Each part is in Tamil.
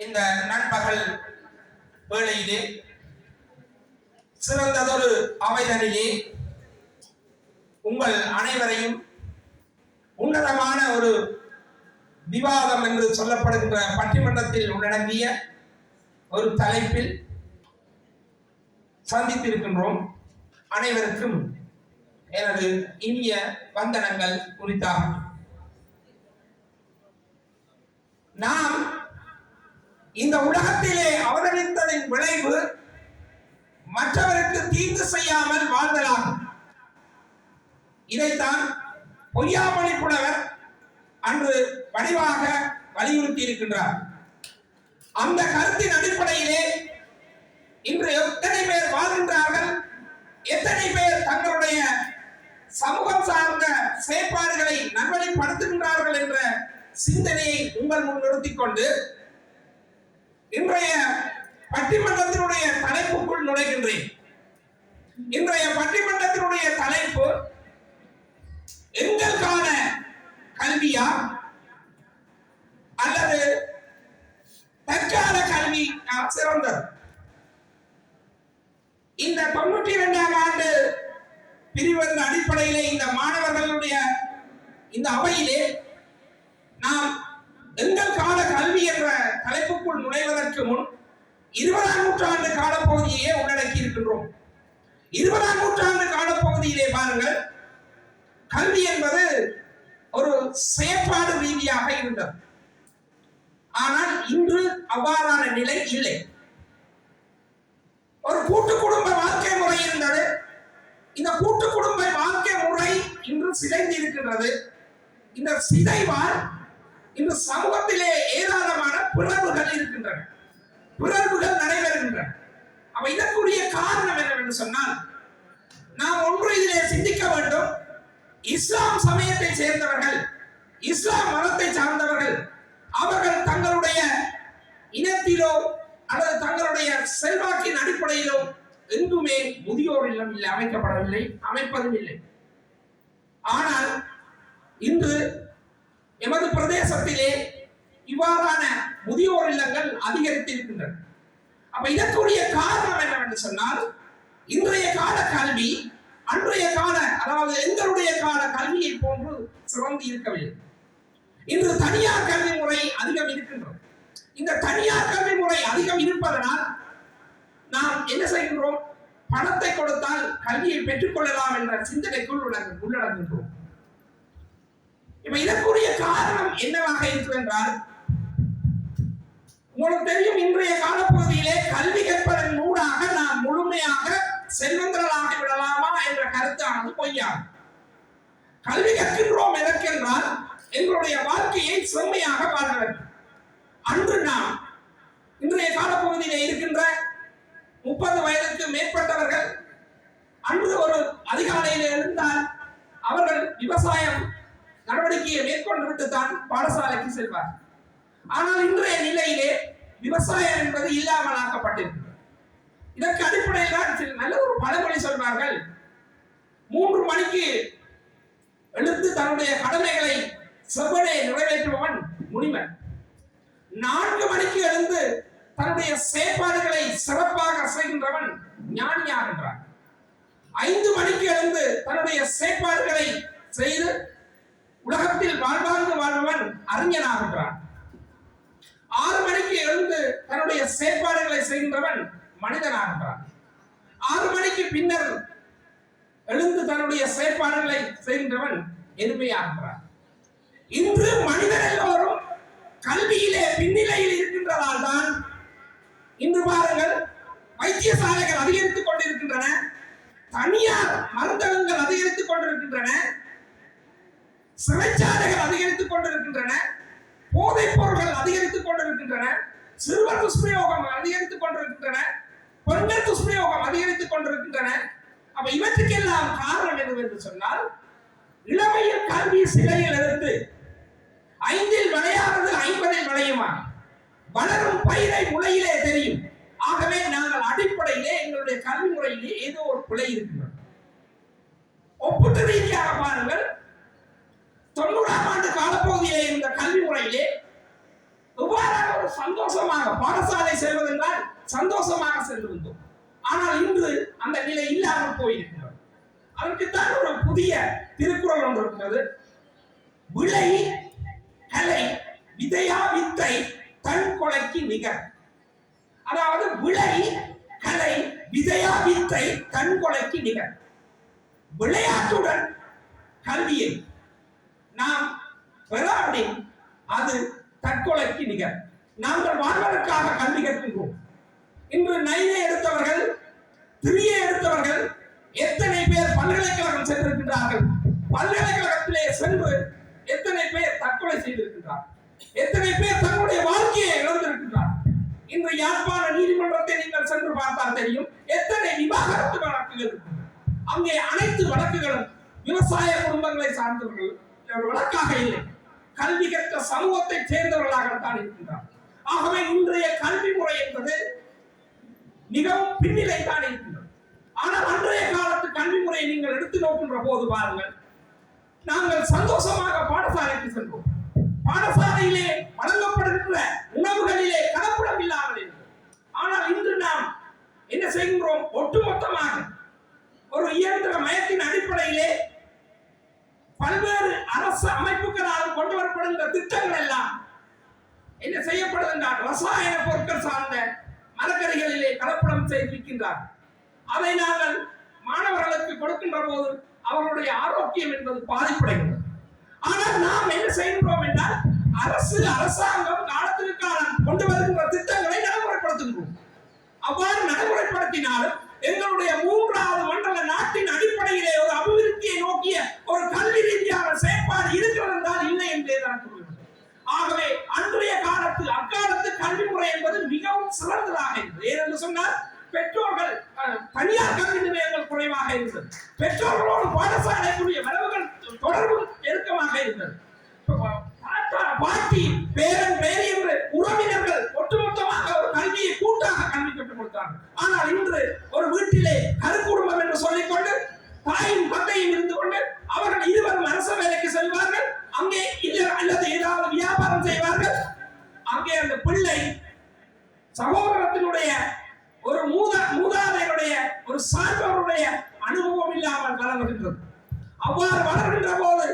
இந்த நண்பகல் வேளையிலே சிறந்ததொரு அவைதனிலே உங்கள் அனைவரையும் உன்னதமான ஒரு விவாதம் என்று சொல்லப்படுகின்ற பட்டிமன்றத்தில் உள்ளடங்கிய ஒரு தலைப்பில் சந்தித்திருக்கின்றோம். அனைவருக்கும் எனது இனிய வந்தனங்கள் குறித்தாகும். நாம் இந்த உலகத்திலே அவதரித்ததின் விளைவு மற்றவருக்கு தீங்கு செய்யாமல் வாழ்தலாகும். இதைத்தான் பொய்யாமொழி புலவர் அன்று வடிவாக வலியுறுத்தி இருக்கின்றார். அந்த கருத்தின் அடிப்படையிலே இன்று எத்தனை பேர் வாழ்கின்றார்கள், எத்தனை பேர் தங்களுடைய சமூகம் சார்ந்த செயற்பாடுகளை நல்வழிப்படுத்துகின்றார்கள் என்ற சிந்தனையை உங்கள் முன் நிறுத்திக் கொண்டு இன்றைய பட்டிமன்றத்தினுடைய தலைப்புக்குள் நுழைகின்றேன். இன்றைய பட்டிமன்றத்தினுடைய தலைப்பு எங்களுக்கான கல்வியா அல்லது தற்கால கல்வி சிறந்தது? இந்த 92ஆம் ஆண்டு பிரிவு அடிப்படையிலே இந்த மாணவர்களுடைய இந்த அவையிலே நாம் எங்கள் கால கல்வி என்ற தலைப்புக்குள் நுழைவதற்கு முன் 20ஆம் நூற்றாண்டு காலப்பகுதியே உள்ளடக்கி இருக்கின்றோம். 20ஆம் நூற்றாண்டு காலப்பகுதியிலே பாருங்கள், கல்வி என்பது ஒரு செயற்பாடு ரீதியாக இருந்தது. ஆனால் இன்று அவ்வாறான நிலை இல்லை. ஒரு கூட்டு குடும்ப வாழ்க்கை முறை இருந்தது. இந்த கூட்டு குடும்ப வாழ்க்கை முறை இன்று சிதைந்து இருக்கின்றது. இந்த சிதைவால் இந்த சமூகத்திலே ஏராளமான பிளவுகள் இருக்கின்றன, பிளவுகள் நடைபெறுகின்றன. அப்ப இதற்குரிய காரணம் என்னவென்று சொன்னால், நாம் ஒன்று இதிலே சிந்திக்க வேண்டும். இஸ்லாம் சமயத்தை சேர்ந்தவர்கள், இஸ்லாம் மதத்தை சார்ந்தவர்கள், அவர்கள் தங்களுடைய இனத்திலோ அல்லது தங்களுடைய செல்வாக்கின் அடிப்படையிலோ எங்குமே முதியோர் இல்லம் இல்லை, அமைக்கப்படவில்லை, அமைப்பதும் இல்லை. ஆனால் இன்று எமது பிரதேசத்திலே இவ்வாறான முதியோர் இல்லங்கள் அதிகரித்திருக்கின்றன. அப்ப இதற்குரிய காரணம் என்னவென்று சொன்னால், இன்றைய கால கல்வி அன்றைய கால, அதாவது எங்களுடைய கால கல்வியை போன்று சிறந்து இருக்கவில்லை. இன்று தனியார் கல்வி முறை அதிகம் இருக்கின்றது. இந்த தனியார் கல்வி முறை அதிகம் இருப்பதனால் நாம் என்ன செய்கின்றோம்? பணத்தை கொடுத்தால் கல்வியை பெற்றுக்கொள்ளலாம் என்ற சிந்தனைக்குள் உள்ளடங்குகின்றோம். இப்ப இதற்குரிய காரணம் என்னவாக இருக்கிறது என்றால், உங்களுக்கு தெரியும், இன்றைய காலப்பகுதியிலே கல்வி கற்பதன் மூடாக நாம் முழுமையாக செல்வந்தர்களாகி விடலாமா என்ற கருத்தானது பொய்யாகும். கல்வி கற்கின்றோம் எதற்கென்றால் எங்களுடைய வாழ்க்கையை செம்மையாக வாழ வேண்டும். அன்று நாம் இன்றைய காலப்பகுதியிலே இருக்கின்ற 30 வயதுக்கு மேற்பட்டவர்கள் அன்று ஒரு அதிகாலையில் எழுந்தால் அவர்கள் விவசாயம் நடவடிக்கையை மேற்கொண்டு விட்டுத்தான் பாடசாலைக்கு செல்வார். ஆனால் இன்றைய நிலையிலே விவசாயம் என்பது இல்லாமல் ஆக்கப்பட்டிருக்கிறது. இதற்கு அடிப்படையில் தான் நல்ல ஒரு பழமொழி சொல்வார்கள், 3 மணிக்கு எழுந்து தன்னுடைய கடமைகளை செவ்வனே நிறைவேற்றுபவன் முனிவன், 4 மணிக்கு எழுந்து தன்னுடைய செயற்பாடுகளை சிறப்பாக செய்கின்றவன் ஞானியாகின்றான், 5 மணிக்கு எழுந்து தன்னுடைய செயற்பாடுகளை செய்து உலகத்தில் வாழ்வாங்கு வாழ்பவன் அறிஞனாகின்றான், 6 மணிக்கு எழுந்து தன்னுடைய செயற்பாடுகளை செய்கின்றவன் மனிதனாகின்றான், 6 மணிக்கு பின்னர் எழுந்து தன்னுடைய செயற்பாடுகளை செய்கின்றவன் எளிமையாகின்றான். இன்று மனிதர் எல்லோரும் கல்வியிலே பின்னிலையில் இருக்கின்றதால் தான் இன்று பாருங்கள், வைத்தியசாலைகள் அதிகரித்துக் கொண்டிருக்கின்றன, தனியார் மருந்தகங்கள் அதிகரித்துக் கொண்டிருக்கின்றன, சிறைச்சாலைகள் அதிகரித்துக் கொண்டிருக்கின்றன, போதைப் பொருட்கள் அதிகரித்துக் கொண்டிருக்கின்றன, சிறுவர் துஷ்பிரயோகம் அதிகரித்துக் கொண்டிருக்கின்றன, பெண்கள் துஷ்பிரயோகம் அதிகரித்துக் கொண்டிருக்கின்றன. அப்ப இவற்றுக்கெல்லாம் காரணம் என்னவென்று சொன்னால், இளமையில் கல்வி சிலையில் இருந்து 5இல் விளையானது 50இல் விளையுமா, வளரும் பயிரை முளையிலே தெரியும். ஆகவே நாங்கள் அடிப்படையிலே எங்களுடைய கல்வி முறையிலே ஏதோ ஒரு பிழை இருக்கின்றது. ஒப்புட்டு ரீதியாக பாருங்கள், 90ஆம் ஆண்டு காலப்பகுதியிலே இருந்த கல்வி முறையிலே எவ்வாறான ஒரு சந்தோஷமாக பாடசாலை செல்வதென்றால் சந்தோஷமாக சென்றிருந்தோம். ஆனால் இன்று அந்த நிலை இல்லாமல் போயிருக்கிறது. அதற்குத்தான் ஒரு புதிய திருக்குறள் ஒன்று இருக்கிறது. விளை கலை விதையா வித்தை தன் கொலைக்கு நிகர். அதாவது விளை கலை விதையா வித்தை தன் கொலைக்கு நிகர். விளையாட்டுடன் கல்வியை நாம் பெறாவிட அது தற்கொலைக்கு நிகர். நாங்கள் வாழ்வதற்காக கல்வி கற்கின்றோம். இன்று நையை எடுத்தவர்கள், திரியை எடுத்தவர்கள் எத்தனை பேர் பல்கலைக்கழகம் சென்றிருக்கின்றார்கள்? பல்கலைக்கழகத்திலே சென்று எத்தனை பேர் தற்கொலை செய்திருக்கின்றார்கள்? எத்தனை பேர் தங்களுடைய வாழ்க்கையை இழந்திருக்கின்றார்கள்? இன்று யாழ்ப்பாண நீதிமன்றத்தை நீங்கள் சென்று பார்த்தால் தெரியும் எத்தனை விவாகரத்து வழக்குகள் இருக்கின்றன. அங்கே அனைத்து வழக்குகளும் விவசாய குடும்பங்களை சார்ந்தவர்கள் வழக்காக இல்லை, கல்வி கற்ற சமூகத்தை சேர்ந்தவர்களாகத்தான் இருக்கின்றார்கள். ஆகவே இன்றைய கல்வி முறை என்பது மிகவும் பின்னிலை தான் இருக்கின்றது. ஆனால் அன்றைய காலத்து கல்வி முறையை நீங்கள் எடுத்து நோக்கின்ற போது பாருங்கள், நாங்கள் சந்தோஷமாக பாடசாலைக்கு சென்றோம். பாடசாலையிலே வழங்கப்படுகின்ற உணவுகளிலே கலப்படம் இல்லாமல் இருந்தது. ஆனால் இன்று நாம் என்ன செய்கின்றோம்? ஒட்டுமொத்தமாக ஒரு இயந்திர மயத்தின் அடிப்படையிலே பல்வேறு அரசு அமைப்புகளால் கொண்டு வரப்படுகின்ற திட்டங்கள் எல்லாம் என்ன செய்யப்படுகின்றார்? ரசாயன பொருட்கள் சார்ந்த மரக்கறிகளிலே கலப்படம் செய்திருக்கின்றார். அதை நாங்கள் மாணவர்களுக்கு கொடுக்கின்ற போது அவர்களுடைய ஆரோக்கியம் என்பது பாதிப்படைகிறது. ஆனால் நாம் என்ன செய்கின்றோம் என்றால் அரசாங்கம் காலத்துக்கு காலம் கொண்டு வருகின்ற திட்டங்களை நடைமுறைப்படுத்துகின்றோம். அவ்வாறு நடைமுறைப்படுத்தினாலும் எங்களுடைய மூன்றாவது மண்டல நாட்டின் அடிப்படையிலே ஒரு அபிவிருத்தியை நோக்கிய ஒரு கல்வி ரீதியான செயற்பாடு இருக்கிறது என்றால் இல்லை என்றே தான் சொல்லுங்கள். ஆகவே அன்றைய காலத்து அக்காலத்து கல்வி முறை என்பது மிகவும் சிறந்ததாக இருந்தது. ஏனென்று சொன்னால் பெற்றோர்கள் தனியார் கல்வி நிலையங்கள் குறைவாக இருந்தது. பெற்றோர்களோடு பாடசாலைக்குரிய வரவுகள் தொடர்பு நெருக்கமாக இருந்தது. பாட்டி பேரன் பேரி என்று உறவினர்கள் ஒட்டுமொத்தமாக ஒரு கல்வியை கூட்டாக கல்வி கற்றுக் கொடுத்தார்கள். ஆனால் இன்று ஒரு வீட்டிலே கருக்குடும்பம் என்று சொல்லிக்கொண்டு தாயும் தந்தையும் இருந்து கொண்டு அவர்கள் இருவரும் அரச வேலைக்கு செல்வார்கள். அங்கே அல்லது ஏதாவது வியாபாரம் செய்வார்கள். அங்கே அந்த பிள்ளை சகோதரத்தினுடைய ஒரு மூதாதையருடைய ஒரு சான்றோருடைய அனுபவம் இல்லாமல் வளர்கின்றது. அவ்வாறு வளர்கின்ற போது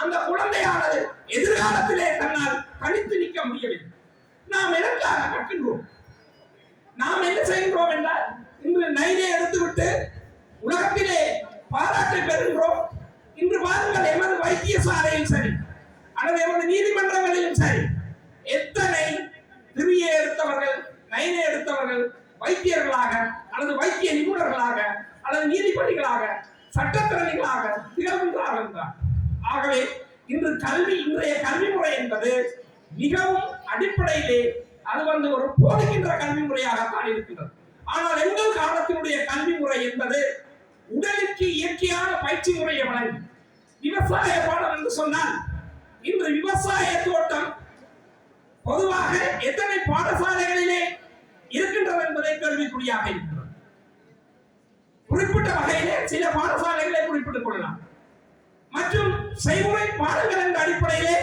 அந்த குழந்தையானது எதிர்காலத்திலே தன்னால் தனித்து நிற்க முடியவில்லை. நாம் எதற்காக கற்கின்றோம்? நாம் என்ன செய்கின்றோம் என்றால் இன்று நைனை எடுத்துவிட்டு உலகத்திலே பாராட்டை பெறுகின்றோம். இன்று பாருங்கள், எமது வைத்தியசாலையில் சரி அல்லது எமது நீதிமன்றங்களிலும் சரி எத்தனை திரியை எடுத்தவர்கள், நைனை எடுத்தவர்கள் வைத்தியர்களாக அல்லது வைத்திய நிபுணர்களாக அல்லது நீதிபதிகளாக சட்டத்திறனிகளாக திகழ்கின்றார்கள் என்றார். ஆகவே இன்றைய கல்வி முறை என்பது மிகவும் அடிப்படையிலே அது ஒரு போதிக்கின்ற கல்வி முறையாகத்தான் இருக்கின்றது. ஆனால் எங்கள் காலத்தினுடைய கல்வி முறை என்பது உடலுக்கு இயற்கையான பயிற்சி முறையை வழங்கி விவசாய பாடம் என்று சொன்னால் இன்று விவசாய தோட்டம் பொதுவாக எத்தனை பாடசாலைகளிலே இருக்கின்றது என்பதை கேள்விக்குறியாக இருக்கிறது. குறிப்பிட்ட வகையிலே சில பாடசாலைகளை குறிப்பிட்டுக் கொள்ளலாம். மற்றும் செய்முறை பாடங்கள் என்ற அடிப்படையிலே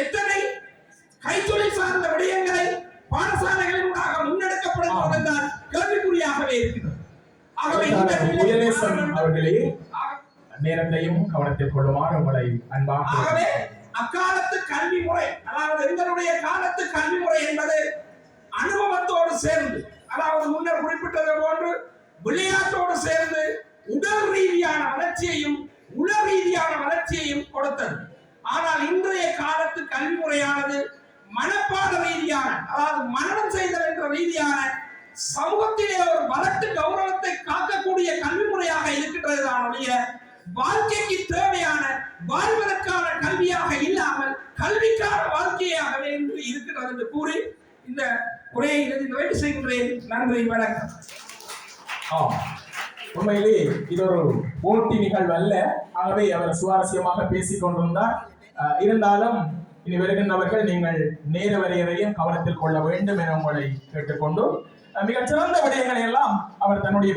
எத்தனை கைத்தொழில் சார்ந்த விடயங்களை பாடசாலைகளினூடாக முன்னெடுக்கப்படுகிறது என்றால் கேள்விக்குறியாகவே இருக்கிறது. ஆகவே அவர்களே நேரத்தையும் கவனத்தில் கொள்ளுமாறு உங்களை அன்பாக. ஆகவே அக்காலத்து கல்வி முறை, அதாவது எங்களுடைய காலத்து கல்வி முறை என்பது அனுபவத்தோடு சேர்ந்து, அதாவது முன்னர் குறிப்பிட்டது போன்று விளையாட்டோடு சேர்ந்து உடல் ரீதியான வளர்ச்சியையும் உள ரீதியான வளர்ச்சியையும் கொடுத்தது. ஆனால் இன்றைய காலத்து கல்வி முறையானது மனப்பாட ரீதியான, அதாவது மரணம் செய்தல் என்ற ரீதியான சமூகத்திலே ஒரு வளர்த்து கௌரவத்தை காக்கக்கூடிய கல்வி முறையாக இருக்கின்றது தானுடைய வாழ்க்கைக்கு தேவையான வாழ்வதற்கான கல்வியாக இல்லாமல் கல்விக்கான வாழ்க்கையாகவே இருக்கிறது என்று கூறி இந்த உரையை நிறைவு செய்கின்றேன். நன்றி, வணக்கம். உண்மையிலே இது ஒரு போட்டி நிகழ்வு அல்ல. ஆகவே அவர் சுவாரஸ்யமாக பேசிக் கொண்டிருந்தார். இருந்தாலும் இனி வருகின்றவர்கள் நீங்கள் நேர வரையறையும் கவனத்தில் கொள்ள வேண்டும் என உங்களை கேட்டுக்கொண்டு மிகச்சிறந்த விடயங்களை எல்லாம் அவர் தன்னுடைய